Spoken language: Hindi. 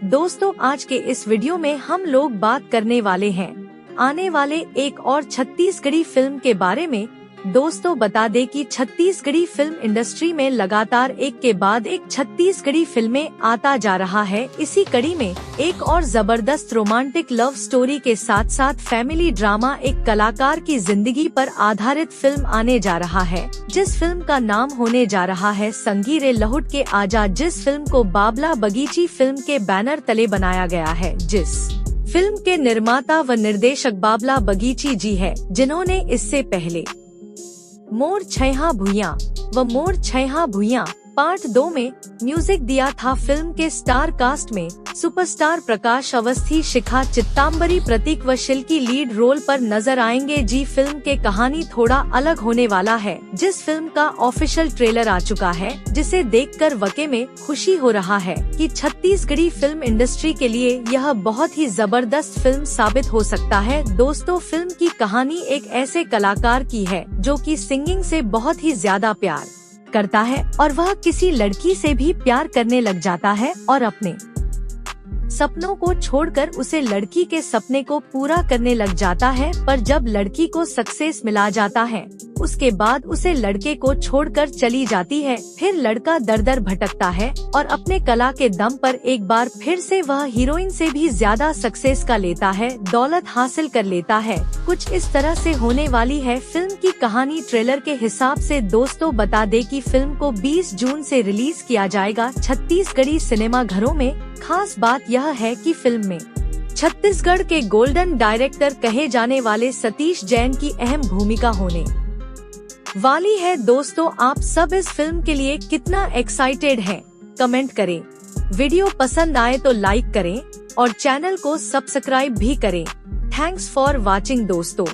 दोस्तों आज के इस वीडियो में हम लोग बात करने वाले हैं आने वाले एक और छत्तीसगढ़ी फिल्म के बारे में। दोस्तों बता दें कि छत्तीसगढ़ी फिल्म इंडस्ट्री में लगातार एक के बाद एक छत्तीसगढ़ी फिल्में आता जा रहा है। इसी कड़ी में एक और जबरदस्त रोमांटिक लव स्टोरी के साथ साथ फैमिली ड्रामा एक कलाकार की जिंदगी पर आधारित फिल्म आने जा रहा है, जिस फिल्म का नाम होने जा रहा है संगी रे लहुट के आजा। जिस फिल्म को बाबला बगीची फिल्म के बैनर तले बनाया गया है, जिस फिल्म के निर्माता व निर्देशक बाबला बगीची जी है, जिन्होंने इससे पहले मोर छैहा भुइयां व मोर छैहा भुइयां पार्ट 2 में म्यूजिक दिया था। फिल्म के स्टार कास्ट में सुपरस्टार प्रकाश अवस्थी, शिखा चित्तांबरी, प्रतीक व शिल्की लीड रोल पर नजर आएंगे जी। फिल्म के कहानी थोड़ा अलग होने वाला है। जिस फिल्म का ऑफिशियल ट्रेलर आ चुका है, जिसे देखकर वाकई में खुशी हो रहा है कि छत्तीसगढ़ी फिल्म इंडस्ट्री के लिए यह बहुत ही जबरदस्त फिल्म साबित हो सकता है। दोस्तों फिल्म की कहानी एक ऐसे कलाकार की है जो कि सिंगिंग से बहुत ही ज्यादा प्यार करता है और वह किसी लड़की से भी प्यार करने लग जाता है और अपने सपनों को छोड़कर उसे लड़की के सपने को पूरा करने लग जाता है। पर जब लड़की को सक्सेस मिला जाता है, उसके बाद उसे लड़के को छोड़कर चली जाती है। फिर लड़का दर दर भटकता है और अपने कला के दम पर एक बार फिर से वह हीरोइन से भी ज्यादा सक्सेस का लेता है, दौलत हासिल कर लेता है। कुछ इस तरह से होने वाली है फिल्म की कहानी ट्रेलर के हिसाब से। दोस्तों बता दें कि फिल्म को 20 जून से रिलीज किया जाएगा छत्तीसगढ़ी सिनेमा घरों में। खास बात यह है कि फिल्म में छत्तीसगढ़ के गोल्डन डायरेक्टर कहे जाने वाले सतीश जैन की अहम भूमिका होने वाली है। दोस्तों आप सब इस फिल्म के लिए कितना एक्साइटेड हैं? कमेंट करें। वीडियो पसंद आए तो लाइक करें और चैनल को सब्सक्राइब भी करें। थैंक्स फॉर वॉचिंग दोस्तों।